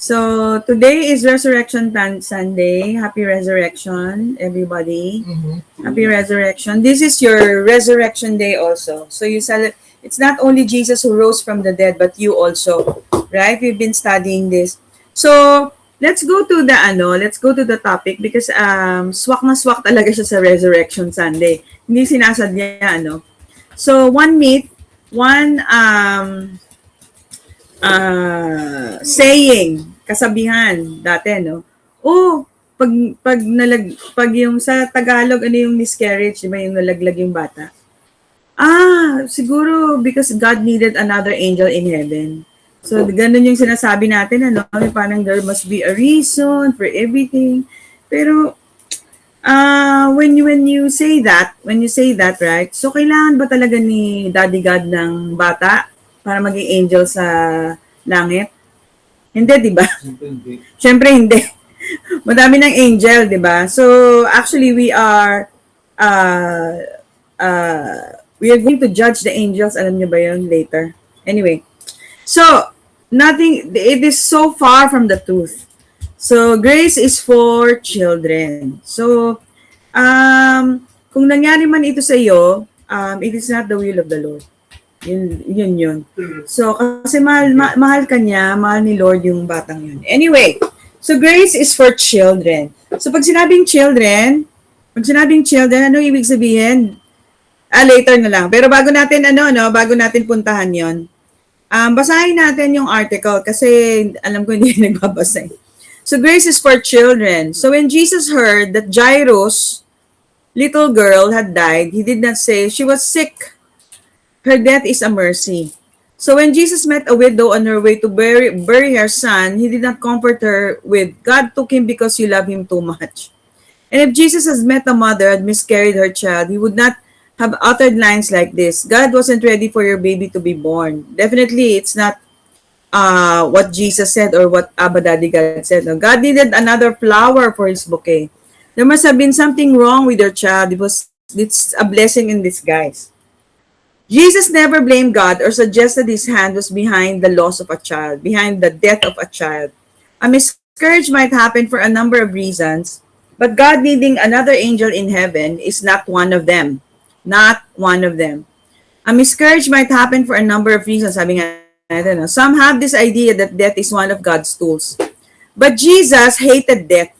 So today is Resurrection Sunday. Happy Resurrection, everybody. Happy Resurrection. This is your Resurrection Day also. So it's not only Jesus who rose from the dead, but you also, right? We've been studying this. So let's go to the topic because swak na swak talaga siya sa Resurrection Sunday. Hindi sinasadya, ano. So one myth, one saying, kasabihan dati, no? Oh, pag yung sa Tagalog, ano yung miscarriage, di ba yung nalaglag yung bata? Siguro because God needed another angel in heaven. So, ganun yung sinasabi natin, ano? Parang there must be a reason for everything. Pero, when you say that, right? So, kailangan ba talaga ni Daddy God ng bata para maging angel sa langit? Hindi, di ba? Siyempre hindi. Madami ng angel, di ba? So, actually, we are going to judge the angels. Alam niyo ba yun later? Anyway. So, it is so far from the truth. So, grace is for children. So, kung nangyari man ito sa iyo, it is not the will of the Lord. Yun. So, kasi mahal ka niya, mahal ni Lord yung batang yun. Anyway, so grace is for children. So, pag sinabing children, ano ibig sabihin? Later na lang. Pero bago natin puntahan yon, basahin natin yung article kasi alam ko hindi nagbabasa. So, grace is for children. So, when Jesus heard that Jairus' little girl had died, he did not say, she was sick. Her death is a mercy. So when Jesus met a widow on her way to bury her son, he did not comfort her with, God took him because you love him too much. And if Jesus has met a mother and miscarried her child, he would not have uttered lines like this, God wasn't ready for your baby to be born. Definitely, it's not what Jesus said or what Abba Daddy God said. No, God needed another flower for his bouquet. There must have been something wrong with your child. It's a blessing in disguise. Jesus never blamed God or suggested his hand was behind the loss of a child, behind the death of a child. A miscarriage might happen for a number of reasons, but God needing another angel in heaven is not one of them. Not one of them. A miscarriage might happen for a number of reasons. Sabi nga natin, some have this idea that death is one of God's tools. But Jesus hated death.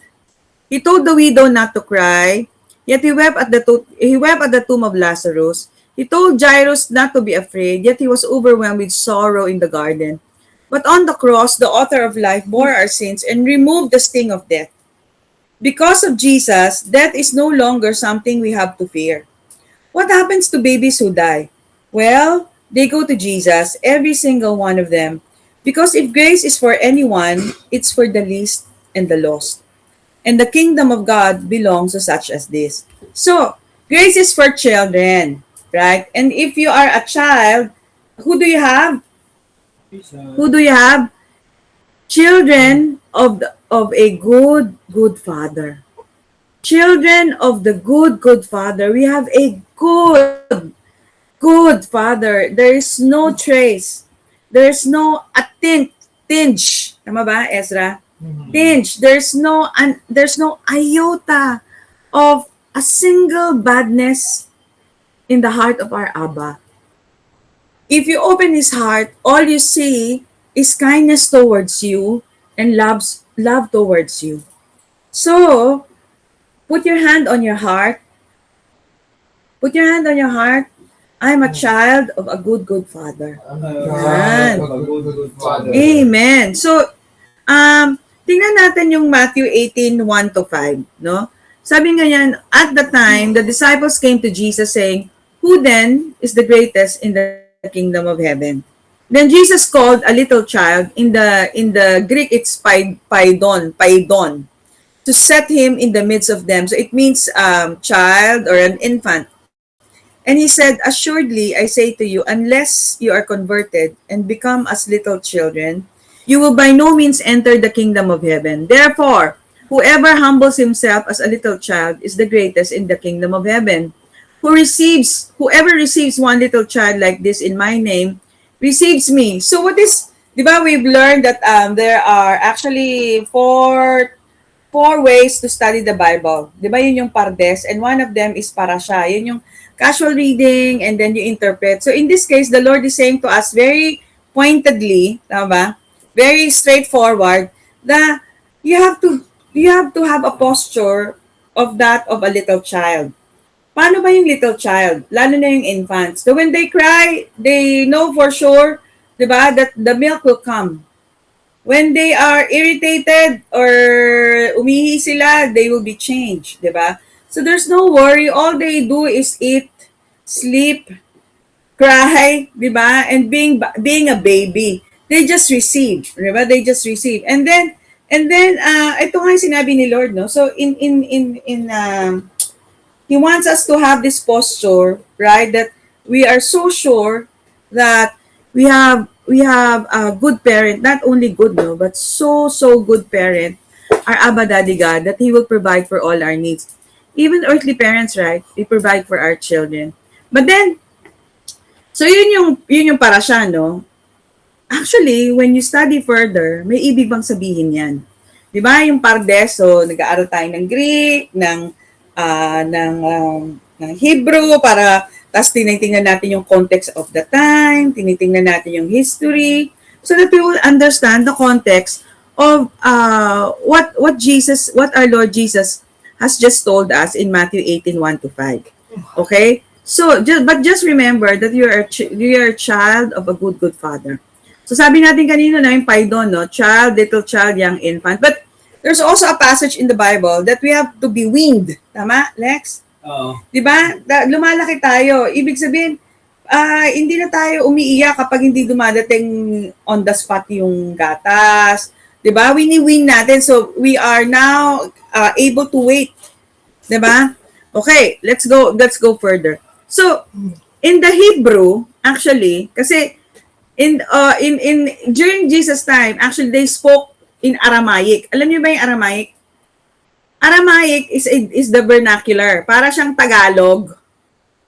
He told the widow not to cry, yet he wept at the tomb of Lazarus. He told Jairus not to be afraid, yet he was overwhelmed with sorrow in the garden. But on the cross, the author of life bore our sins and removed the sting of death. Because of Jesus, death is no longer something we have to fear. What happens to babies who die? Well, they go to Jesus, every single one of them. Because if grace is for anyone, it's for the least and the lost. And the kingdom of God belongs to such as this. So, grace is for children. Right? And if you are a child, who do you have? Who do you have? Children of a good father. Children of the good father. We have a good father. There is no trace. There is no tinge. Tama ba, Ezra? Tinge. There's no iota of a single badness in the heart of our Abba. If you open his heart, all you see is kindness towards you and love towards you. So, put your hand on your heart. Put your hand on your heart. I'm a child of a good father. Amen. Amen. So, tingnan natin yung Matthew 18:1-5, no? Sabi nga yan, at the time, the disciples came to Jesus saying, who then is the greatest in the kingdom of heaven? Then Jesus called a little child, in the Greek it's paidon, to set him in the midst of them. So it means child or an infant. And he said, assuredly, I say to you, unless you are converted and become as little children, you will by no means enter the kingdom of heaven. Therefore, whoever humbles himself as a little child is the greatest in the kingdom of heaven. Whoever receives one little child like this in my name receives me. So what is Di ba, we've learned that there are actually four ways to study the Bible. Di ba, yun yung pardes, and one of them is parasha. Yun yung casual reading, and then you interpret. So in this case, the Lord is saying to us very pointedly, tama ba? Very straightforward, that you have to have a posture of that of a little child. Paano ba yung little child? Lalo na yung infants. So when they cry, they know for sure, di ba, that the milk will come. When they are irritated or umihi sila, they will be changed, di ba? So there's no worry. All they do is eat, sleep, cry, di ba? And being a baby. They just receive, di ba? They just receive. And then ito nga yung sinabi ni Lord, no? So He wants us to have this posture, right? That we are so sure that we have a good parent, not only good, no, but so good parent, our Abba Daddy God, that He will provide for all our needs. Even earthly parents, right? We provide for our children. But then, so yun yung para siya, no? Actually, when you study further, may ibig bang sabihin yan? Di ba? Yung pardes, so nag-aaral tayo ng Greek, ng Hebrew, para tas tinitingnan natin yung context of the time, tinitingnan natin yung history, so that we will understand the context of what our Lord Jesus has just told us in Matthew 18:1-5. Okay? So, just remember that you are a child of a good father. So sabi natin kanina na yung paidon, no? Child, little child, young infant. But there's also a passage in the Bible that we have to be weaned. Tama, Lex? Oo. Di ba? Lumalaki tayo. Ibig sabihin, hindi na tayo umiiyak kapag hindi dumadating on the spot yung gatas. Di ba? Wini-win natin. So, we are now able to wait. Di ba? Okay, let's go further. So, in the Hebrew, actually, kasi during Jesus' time, actually, they spoke in Aramaic. Alam niyo ba yung Aramaic? Aramaic is the vernacular. Para siyang Tagalog.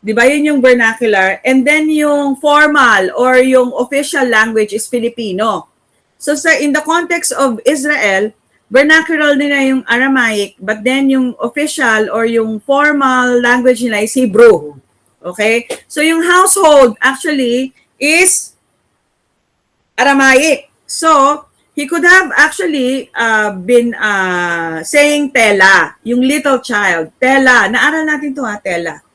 Di ba? Yun yung vernacular. And then yung formal or yung official language is Filipino. So in the context of Israel, vernacular nila yung Aramaic, but then yung official or yung formal language nila is Hebrew. Okay? So yung household actually is Aramaic. So, he could have actually been saying Tela, yung little child. Tela. Naaral natin to, Tela.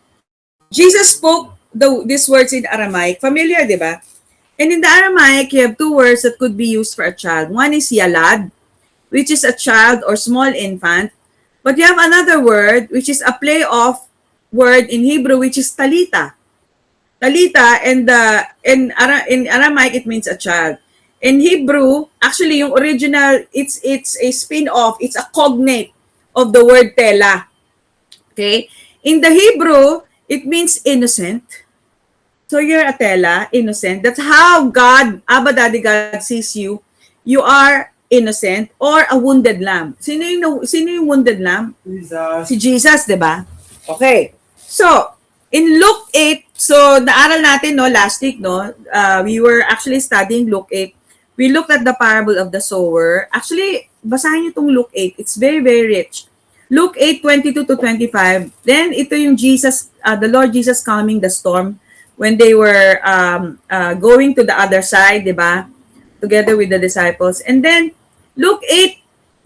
Jesus spoke these words in Aramaic. Familiar, di ba? And in the Aramaic, you have two words that could be used for a child. One is yalad, which is a child or small infant. But you have another word, which is a play-off word in Hebrew, which is talita. Talita, and in Aramaic, it means a child. In Hebrew, actually, yung original, it's a spin-off. It's a cognate of the word tela. Okay? In the Hebrew, it means innocent. So you're a tela, innocent. That's how God, Abba Daddy God sees you. You are innocent or a wounded lamb. Sino yung wounded lamb? Jesus. Si Jesus, di ba? Okay. So, in Luke 8, so naaral natin, no, last week, no, we were actually studying Luke 8. We looked at the parable of the sower. Actually, basahin niyo itong Luke 8. It's very, very rich. Luke 8:22-25. Then, ito yung the Lord Jesus calming the storm when they were going to the other side, di ba? Together with the disciples. And then, Luke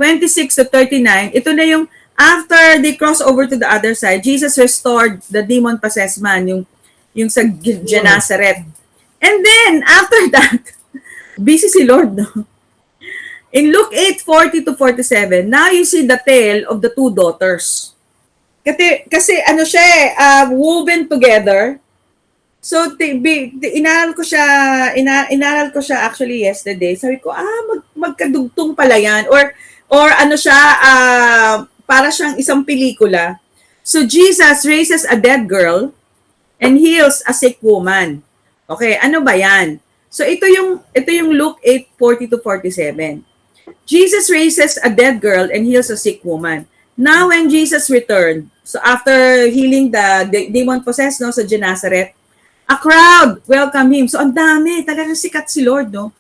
8:26-39, ito na yung after they cross over to the other side, Jesus restored the demon-possessed man, yung sa Gennesaret. And then, after that, busy si Lord, no? In Luke 8:40-47, now you see the tale of the two daughters. Kasi ano siya woven together. So, inaral ko siya actually yesterday. Sabi ko, magkadugtong pala yan. Or ano siya, para siyang isang pelikula. So, Jesus raises a dead girl and heals a sick woman. Okay, ano ba yan? So ito yung Luke 8:40-47. Jesus raises a dead girl and heals a sick woman. Now when Jesus returned, so after healing the demon-possessed, no, sa Gennesaret, a crowd welcomed him. So ang dami, talagang sikat si Lord, no?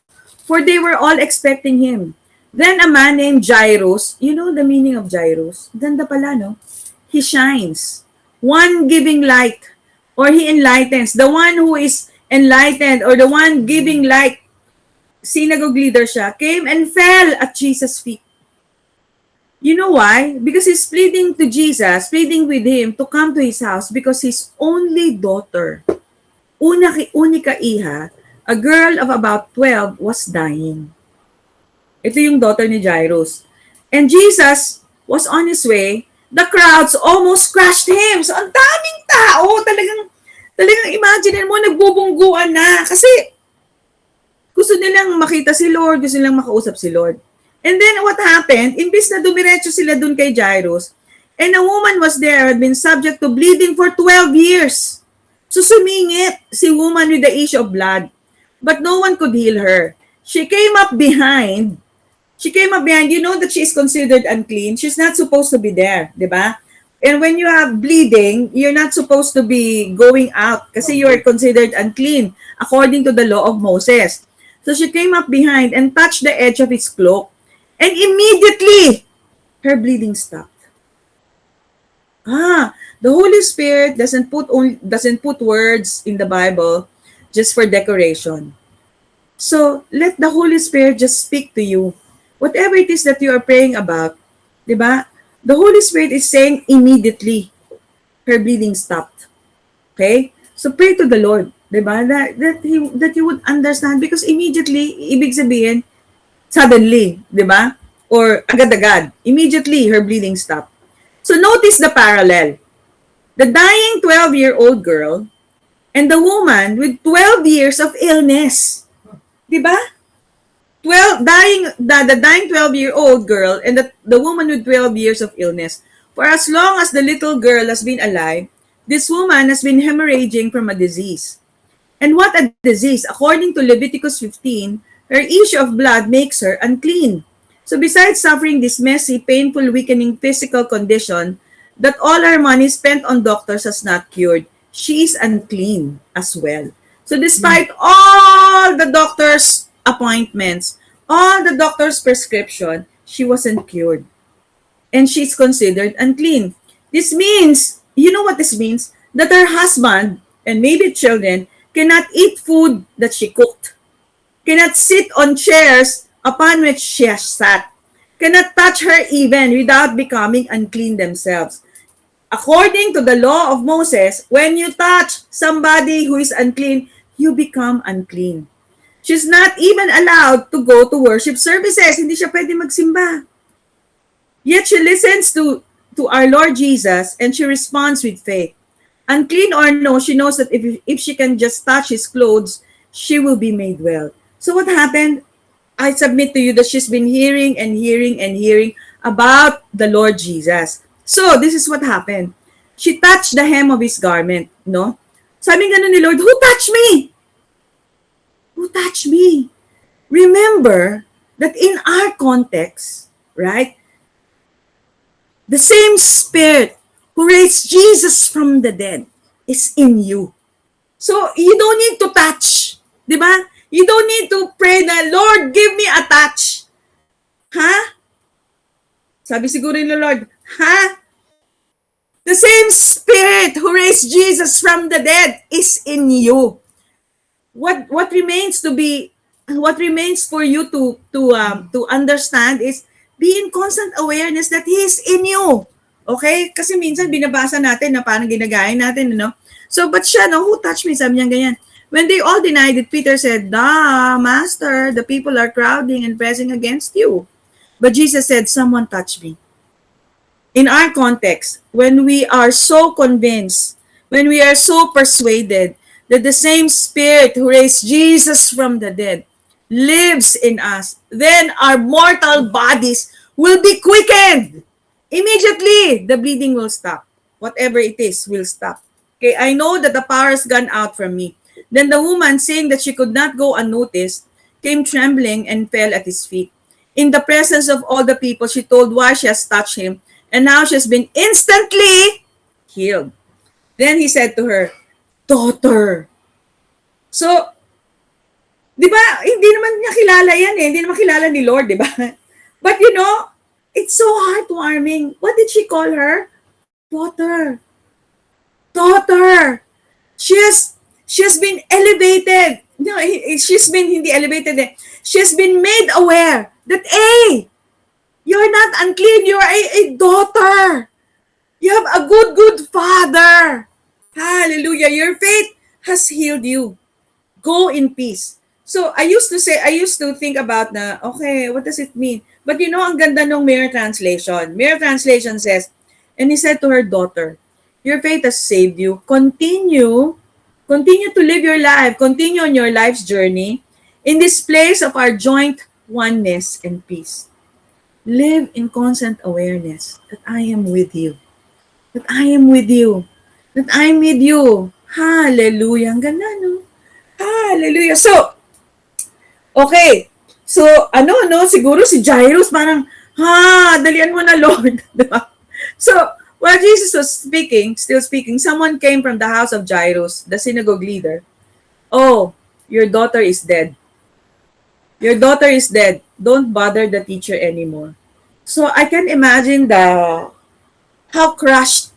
for they were all expecting him. Then a man named Jairus, you know the meaning of Jairus? Ganda pala, no? He shines. One giving light, or he enlightens. The one who is enlightened, or the one giving light, synagogue leader siya, came and fell at Jesus' feet. You know why? Because he's pleading to Jesus, pleading with him to come to his house because his only daughter, unika iha, a girl of about 12, was dying. Ito yung daughter ni Jairus. And Jesus was on his way. The crowds almost crushed him. So, ang daming tao. Talagang imagine mo, nagbubungguan na. Kasi, gusto nilang makita si Lord, gusto nilang makausap si Lord. And then, what happened? Imbis na dumiretso sila dun kay Jairus, and a woman was there, had been subject to bleeding for 12 years. So, sumingit si woman with the issue of blood. But no one could heal her. She came up behind. You know that she is considered unclean. She's not supposed to be there, di ba? And when you have bleeding, you're not supposed to be going out kasi you are considered unclean according to the law of Moses. So she came up behind and touched the edge of his cloak. And immediately, her bleeding stopped. The Holy Spirit doesn't put words in the Bible just for decoration. So let the Holy Spirit just speak to you. Whatever it is that you are praying about, di ba? The Holy Spirit is saying immediately, her bleeding stopped. Okay? So pray to the Lord, di ba? That you would understand because immediately, ibig sabihin, suddenly, di ba? Or agad-agad, immediately her bleeding stopped. So notice the parallel. The dying 12-year-old girl and the woman with 12 years of illness. Di ba? The dying 12-year-old girl and the woman with 12 years of illness. For as long as the little girl has been alive, this woman has been hemorrhaging from a disease. And what a disease! According to Leviticus 15, her issue of blood makes her unclean. So besides suffering this messy, painful, weakening physical condition that all her money spent on doctors has not cured, she is unclean as well. So despite all the doctor's appointments, all the doctor's prescription, she wasn't cured. And she's considered unclean. This means, you know what this means? That her husband and maybe children cannot eat food that she cooked, cannot sit on chairs upon which she has sat, cannot touch her even without becoming unclean themselves. According to the law of Moses, when you touch somebody who is unclean, you become unclean. She's not even allowed to go to worship services. Hindi siya pwede magsimba. Yet she listens to our Lord Jesus and she responds with faith. Unclean or no, she knows that if she can just touch his clothes, she will be made well. So what happened? I submit to you that she's been hearing about the Lord Jesus. So this is what happened. She touched the hem of his garment, no? Sabi nga ni Lord, who touched me? Who touched me? Remember that in our context, right? The same Spirit who raised Jesus from the dead is in you. So you don't need to touch. Di ba? You don't need to pray na, Lord, give me a touch. Ha? Sabi siguro ni Lord, ha? The same Spirit who raised Jesus from the dead is in you. What remains for you to understand is be in constant awareness that He is in you. Okay? Kasi minsan binabasa natin na parang ginagaya natin, no? So, but siya, no? Who touched me? Sabi niya ganyan. When they all denied it, Peter said, Master, the people are crowding and pressing against you. But Jesus said, someone touched me. In our context, when we are so convinced, when we are so persuaded that the same Spirit who raised Jesus from the dead lives in us, then our mortal bodies will be quickened. Immediately, the bleeding will stop. Whatever it is will stop. Okay, I know that the power has gone out from me. Then the woman, seeing that she could not go unnoticed, came trembling and fell at his feet. In the presence of all the people, she told why she has touched him and how she has been instantly healed. Then he said to her, Daughter. So, Di ba? Hindi naman niya kilala yan eh. Hindi naman kilala ni Lord, di ba? But you know, it's so heartwarming. What did she call her? Daughter. Daughter. She has been elevated. No, she's been hindi elevated eh. She has been made aware that, hey, you're not unclean. You're a daughter. You have a good father. Hallelujah. Your faith has healed you. Go in peace. So, I used to think about na, okay, what does it mean? But you know, ang ganda nung Mirror Translation. Mirror Translation says, and he said to her daughter, your faith has saved you. Continue to live your life. Continue on your life's journey in this place of our joint oneness and peace. Live in constant awareness that I am with you. That I am with you. That I'm with you. Hallelujah. Ang ganda, no? Hallelujah. So, okay. So, no? Siguro si Jairus parang, dalian mo na, Lord. Diba? So, while Jesus was still speaking, someone came from the house of Jairus, the synagogue leader. Oh, your daughter is dead. Your daughter is dead. Don't bother the teacher anymore. So, I can imagine how crushed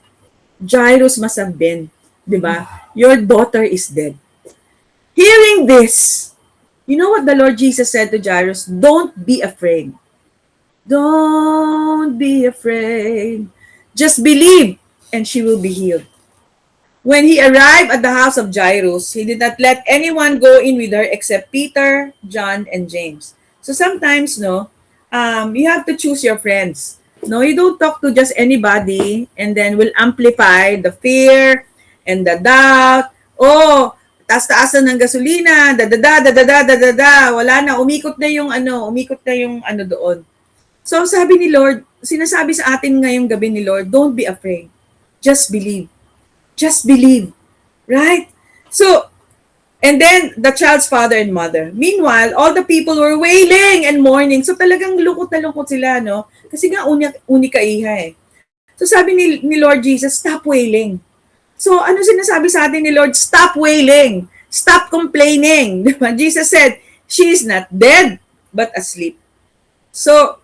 Jairus must have been. Diba? Your daughter is dead. Hearing this, you know what the Lord Jesus said to Jairus? Don't be afraid. Don't be afraid. Just believe, and she will be healed. When he arrived at the house of Jairus, he did not let anyone go in with her except Peter, John, and James. So sometimes, you have to choose your friends. No, you don't talk to just anybody and then will amplify the fear and the doubt. Oh, taas-taasan ng gasolina, wala na, umikot na yung doon. So sabi ni Lord, sinasabi sa atin ngayong gabi ni Lord, don't be afraid. Just believe. Just believe. Right? So, and then the child's father and mother. Meanwhile, all the people were wailing and mourning. So talagang lungkot na lungkot sila, no? Kasi nga unika iha eh. So sabi ni Lord Jesus, stop wailing. So ano sinasabi sa atin ni Lord? Stop wailing. Stop complaining. Diba? Jesus said, she is not dead, but asleep. So,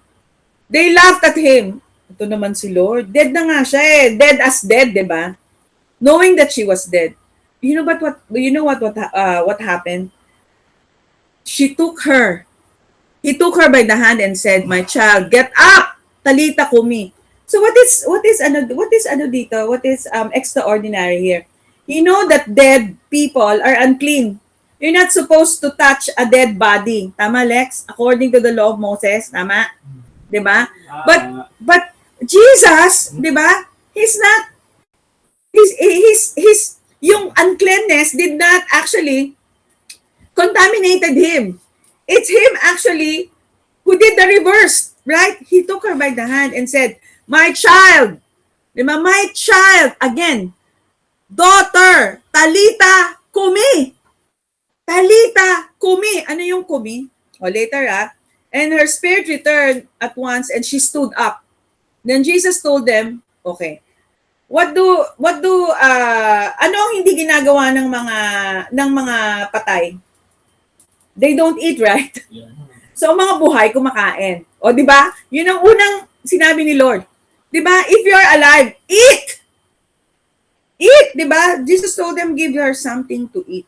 they laughed at him. Ito naman si Lord. Dead na nga siya eh. Dead as dead, diba? Knowing that she was dead. You know what happened? He took her by the hand and said, "My child, get up! Talita kumi." So what is extraordinary here? You know that dead people are unclean. You're not supposed to touch a dead body. Tama, Lex? According to the law of Moses, tama? 'Di ba? But Jesus, 'di ba? He's yung uncleanness did not actually contaminated him. It's him actually who did the reverse, right? He took her by the hand and said, "My child," diba? My child, again, daughter, talita kumi. Talita kumi. Ano yung kumi? O later, and her spirit returned at once and she stood up. Then Jesus told them, okay, ano ang hindi ginagawa ng mga patay? They don't eat, right? Yeah. So, mga buhay kumakain. O, di ba? Yun ang unang sinabi ni Lord. Di ba? If you're alive, eat! Eat, di ba? Jesus told them, give her something to eat.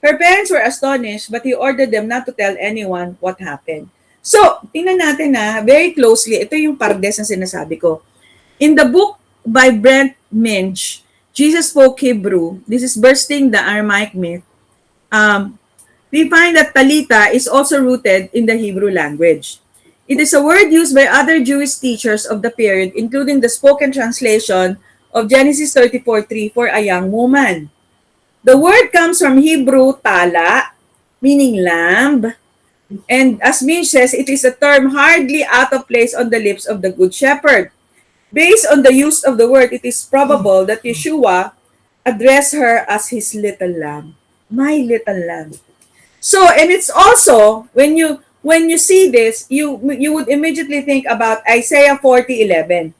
Her parents were astonished, but he ordered them not to tell anyone what happened. So, tingnan natin very closely. Ito yung pardes na sinasabi ko. In the book by Brent Minch, Jesus spoke Hebrew. This is bursting the Aramaic myth. We find that Talita is also rooted in the Hebrew language. It is a word used by other Jewish teachers of the period, including the spoken translation of Genesis 34:3 for a young woman. The word comes from Hebrew tala, meaning lamb, and as Minch says, it is a term hardly out of place on the lips of the Good Shepherd. Based on the use of the word, it is probable that Yeshua addressed her as his little lamb. My little lamb. So, and it's also, when you see this, you would immediately think about Isaiah 40:11.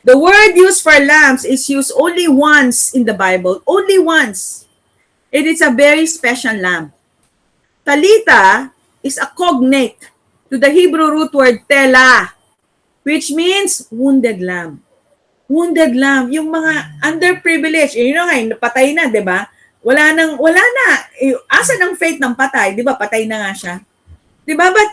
The word used for lambs is used only once in the Bible. Only once. It is a very special lamb. Talita is a cognate to the Hebrew root word tela, which means wounded lamb. Wounded lamb, yung mga underprivileged, patay na, di ba? Wala na. Asa ng fate ng patay, di ba? Patay na nga siya. Di ba? But,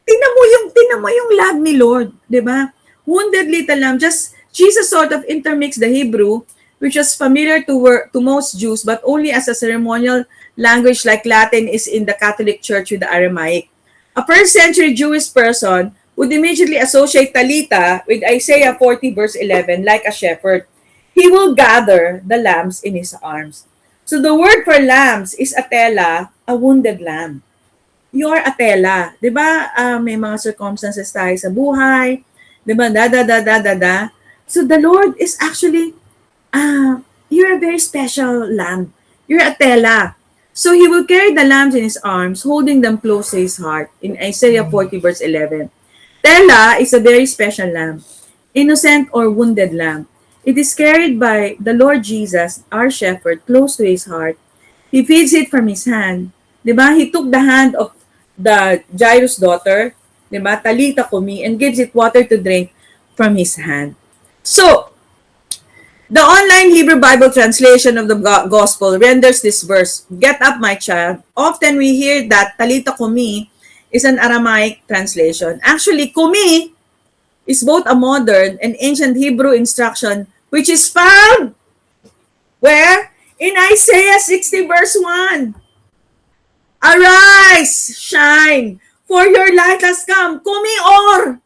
tingnan mo yung love ni Lord, di ba? Wounded little lamb, Jesus sort of intermixed the Hebrew, which was familiar to most Jews, but only as a ceremonial language like Latin is in the Catholic Church with the Aramaic. A first century Jewish person would immediately associate Talita with Isaiah 40 verse 11, like a shepherd. He will gather the lambs in his arms. So the word for lambs is atela, a wounded lamb. You are atela. Diba, may mga circumstances tayo sa buhay. Diba, da. So the Lord is actually, you're a very special lamb. You're atela. So he will carry the lambs in his arms, holding them close to his heart, in Isaiah 40 verse 11. Tela is a very special lamb, innocent or wounded lamb. It is carried by the Lord Jesus, our shepherd, close to his heart. He feeds it from his hand. Diba? He took the hand of the Jairus' daughter, diba? Talita kumi, and gives it water to drink from his hand. So, the online Hebrew Bible translation of the Gospel renders this verse, "Get up, my child." Often we hear that Talita kumi is an Aramaic translation. Actually, kumi is both a modern and ancient Hebrew instruction which is found where? In Isaiah 60 verse 1. Arise, shine, for your light has come. Kumi or.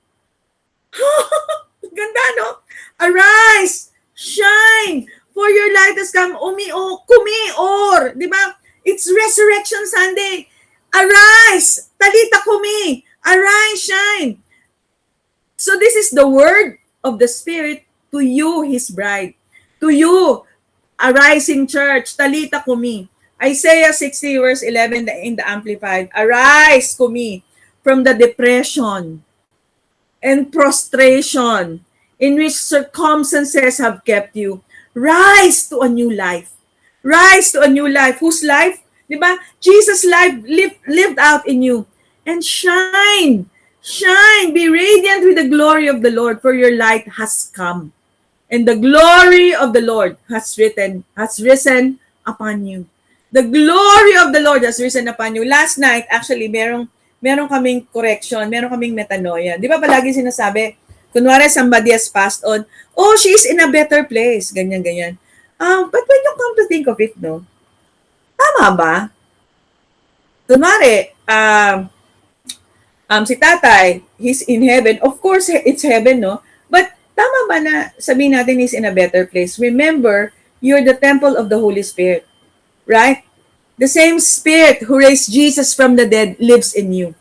Ganda, no? Arise, shine, for your light has come. Kumi or. Diba? It's Resurrection Sunday. Arise, talita kumi, arise, shine. So this is the word of the Spirit to you, His bride. To you, arising church, talita kumi. Isaiah 60 verse 11 in the Amplified. Arise, kumi, from the depression and prostration in which circumstances have kept you. Rise to a new life. Rise to a new life. Whose life? Diba? Jesus' life lived out in you. And shine. Shine. Be radiant with the glory of the Lord, for your light has come. And the glory of the Lord has risen upon you. The glory of the Lord has risen upon you. Last night, actually, meron kaming correction, meron kaming metanoia. Di ba palagi sinasabi, kunwari somebody has passed on, oh, she's in a better place. Ganyan. But when you come to think of it, no, tama ba? Kunwari, si tatay, he's in heaven. Of course, it's heaven, no? But tama ba na sabihin natin he's in a better place? Remember, you're the temple of the Holy Spirit. Right? The same Spirit who raised Jesus from the dead lives in you.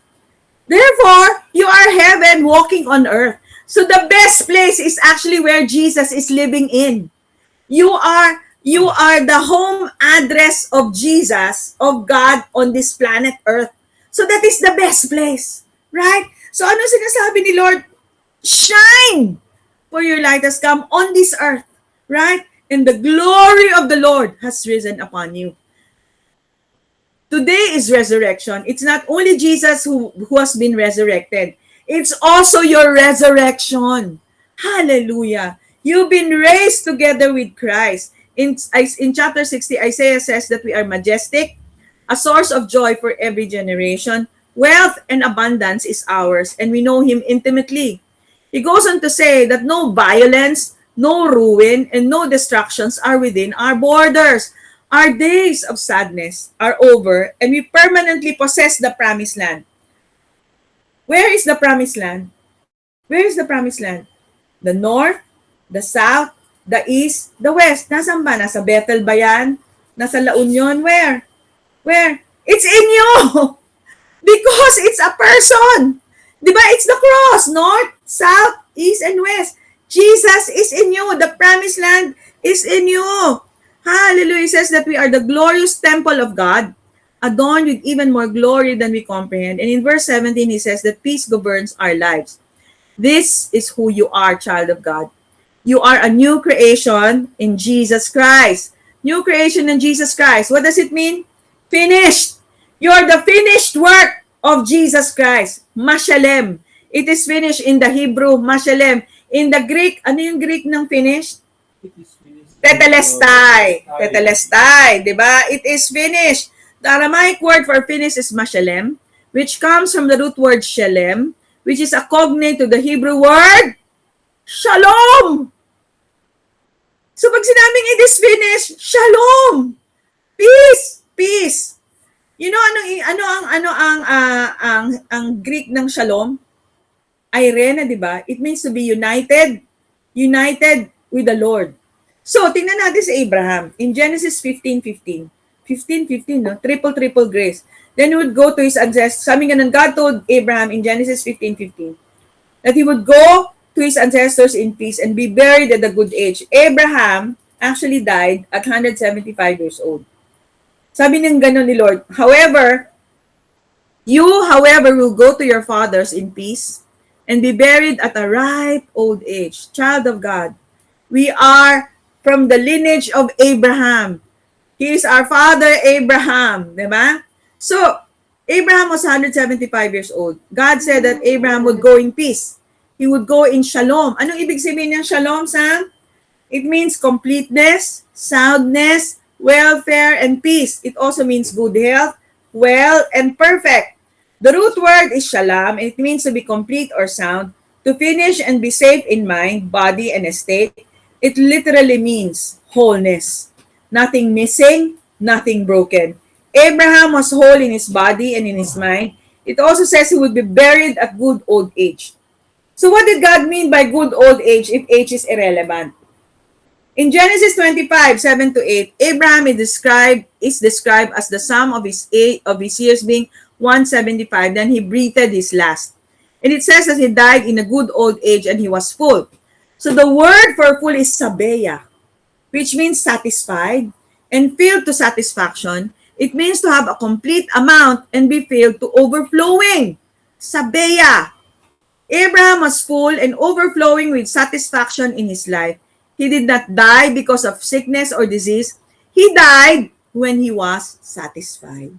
Therefore, you are heaven walking on earth. So the best place is actually where Jesus is living in. You are the home address of Jesus, of God on this planet Earth. So that is the best place. Right? So ano sinasabi ni Lord? Shine! For your light has come on this earth. Right? And the glory of the Lord has risen upon you. Today is resurrection. It's not only Jesus who has been resurrected. It's also your resurrection. Hallelujah. You've been raised together with Christ. In chapter 60, Isaiah says that we are majestic, a source of joy for every generation. Wealth and abundance is ours, and we know Him intimately. He goes on to say that no violence, no ruin, and no destructions are within our borders. Our days of sadness are over, and we permanently possess the promised land. Where is the promised land? Where is the promised land? The north, the south, the east, the west. Nasaan ba? Nasa Bethel ba yan? Nasa La Union? Where? Where? It's in you! Because it's a person. Diba? It's the cross. North, south, east, and west. Jesus is in you. The promised land is in you. Hallelujah. It says that we are the glorious temple of God, adorned with even more glory than we comprehend. And in verse 17, he says that peace governs our lives. This is who you are, child of God. You are a new creation in Jesus Christ. New creation in Jesus Christ. What does it mean? Finished. You're the finished work of Jesus Christ. Mashalem. It is finished in the Hebrew, mashalem. In the Greek, ano yung Greek ng finished? Tetelestai. Tetelestai, di ba? It is finished. The Aramaic word for finish is mashalem, which comes from the root word shalem, which is a cognate to the Hebrew word shalom. So pag sinabing it is finished, shalom. Peace, peace. You know ang Greek ng shalom? Irene, di ba? It means to be united with the Lord. So, tingnan natin si Abraham in Genesis 15:15. 15:15, no? Triple grace. Then he would go to his ancestors. Sabi nga ng God told Abraham in Genesis 15:15 that he would go to his ancestors in peace and be buried at a good age. Abraham actually died at 175 years old. Sabi ng gano'n ni Lord, however, will go to your fathers in peace and be buried at a ripe old age. Child of God, we are from the lineage of Abraham. He is our father Abraham, di ba? So, Abraham was 175 years old. God said that Abraham would go in peace. He would go in shalom. Anong ibig sabihin ng shalom, Sam? It means completeness, soundness, welfare, and peace. It also means good health, well, and perfect. The root word is shalom, and it means to be complete or sound, to finish and be safe in mind, body, and estate. It literally means wholeness. Nothing missing, nothing broken. Abraham was whole in his body and in his mind. It also says he would be buried at good old age. So what did God mean by good old age if age is irrelevant? In Genesis 25:7-8, Abraham is described as the sum of his years being 175. Then he breathed his last. And it says that he died in a good old age and he was full. So the word for full is sabeya, which means satisfied and filled to satisfaction. It means to have a complete amount and be filled to overflowing. Sabeya. Abraham was full and overflowing with satisfaction in his life. He did not die because of sickness or disease. He died when he was satisfied.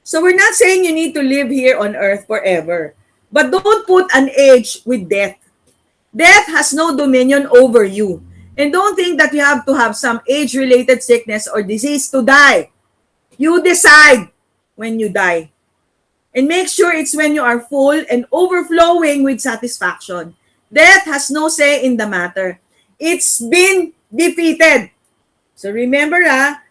So we're not saying you need to live here on earth forever. But don't put an age with death. Death has no dominion over you. And don't think that you have to have some age-related sickness or disease to die. You decide when you die. And make sure it's when you are full and overflowing with satisfaction. Death has no say in the matter. It's been defeated. So remember,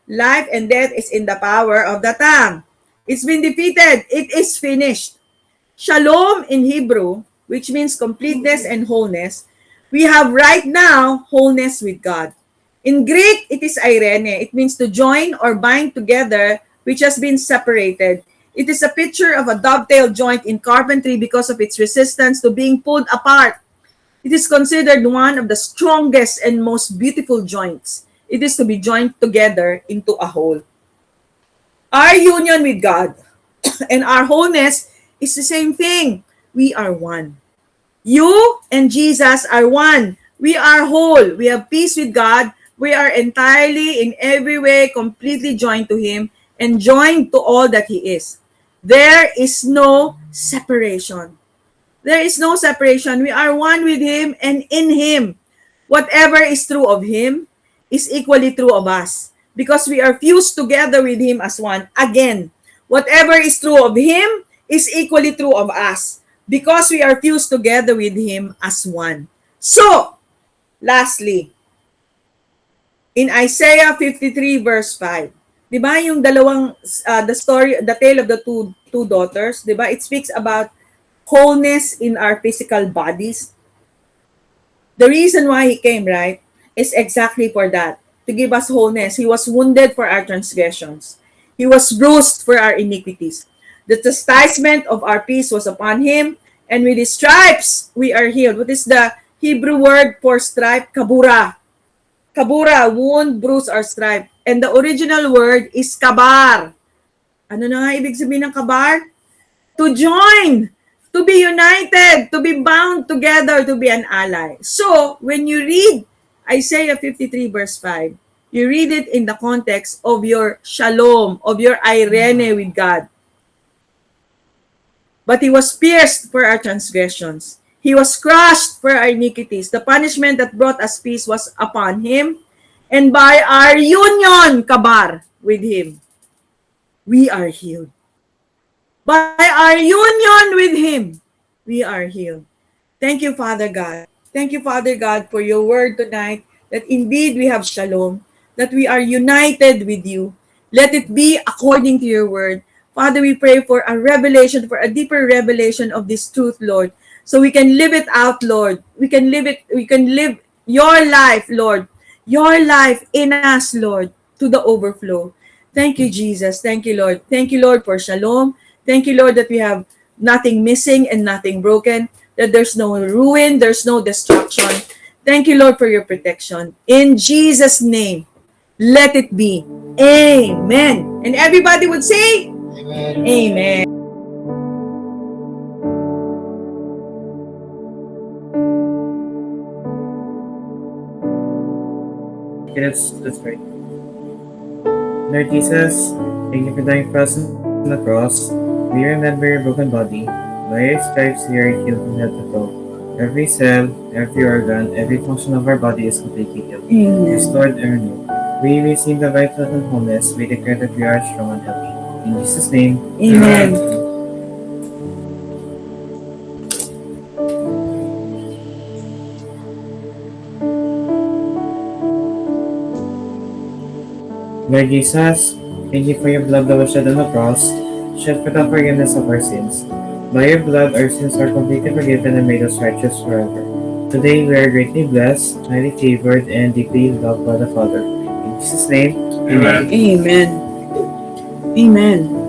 life and death is in the power of the tongue. It's been defeated. It is finished. Shalom in Hebrew, which means completeness and wholeness. We have right now wholeness with God. In Greek, it is irene. It means to join or bind together, which has been separated. It is a picture of a dovetail joint in carpentry because of its resistance to being pulled apart. It is considered one of the strongest and most beautiful joints. It is to be joined together into a whole. Our union with God and our wholeness is the same thing. We are one. You and Jesus are one. We are whole. We have peace with God. We are entirely, in every way, completely joined to Him and joined to all that He is. There is no separation. There is no separation. We are one with Him and in Him. Whatever is true of Him is equally true of us because we are fused together with Him as one. Again, whatever is true of Him is equally true of us because we are fused together with Him as one. So, lastly, in Isaiah 53 verse 5, di ba yung dalawang, the tale of the two daughters, di ba? It speaks about wholeness in our physical bodies. The reason why He came, right, is exactly for that, to give us wholeness. He was wounded for our transgressions. He was bruised for our iniquities. The chastisement of our peace was upon Him, and with His stripes we are healed. What is the Hebrew word for stripe? Kabura. Kabura, wound, bruise, or stripe. And the original word is kabar. Ano na nga ibig sabihin ng kabar? To join, to be united, to be bound together, to be an ally. So, when you read Isaiah 53 verse 5, You read it in the context of your shalom, of your irene with God. But he was pierced for our transgressions. He was crushed for our iniquities. The punishment that brought us peace was upon him. And by our union, kabar, with him, we are healed. By our union with him, we are healed. Thank you, Father God. Thank you, Father God, for your word tonight, that indeed we have shalom, that we are united with you. Let it be according to your word. Father, we pray for a revelation, for a deeper revelation of this truth, Lord, so we can live it out, Lord. We can live your life, Lord. Your life in us, Lord, to the overflow. Thank you, Jesus. Thank you, Lord. Thank you, Lord, for shalom. Thank you, Lord, that we have nothing missing and nothing broken, that there's no ruin, there's no destruction. Thank you, Lord, for your protection. In Jesus' name, let it be. Amen. And everybody would say, Amen. Amen. Okay, let's pray. Lord Jesus, thank you for dying for us on the cross. We remember your broken body. By your stripes we are healed from head to toe. Every cell, every organ, every function of our body is completely healed, Amen. restored and renewed. We receive the vital and wholeness. We declare that we are strong and healthy. In Jesus' name, Amen. Lord Jesus, thank you for your blood that was shed on the cross, shed for the forgiveness of our sins. By your blood, our sins are completely forgiven and made us righteous forever. Today, we are greatly blessed, highly favored, and deeply loved by the Father. In Jesus' name, Amen. Amen. Amen.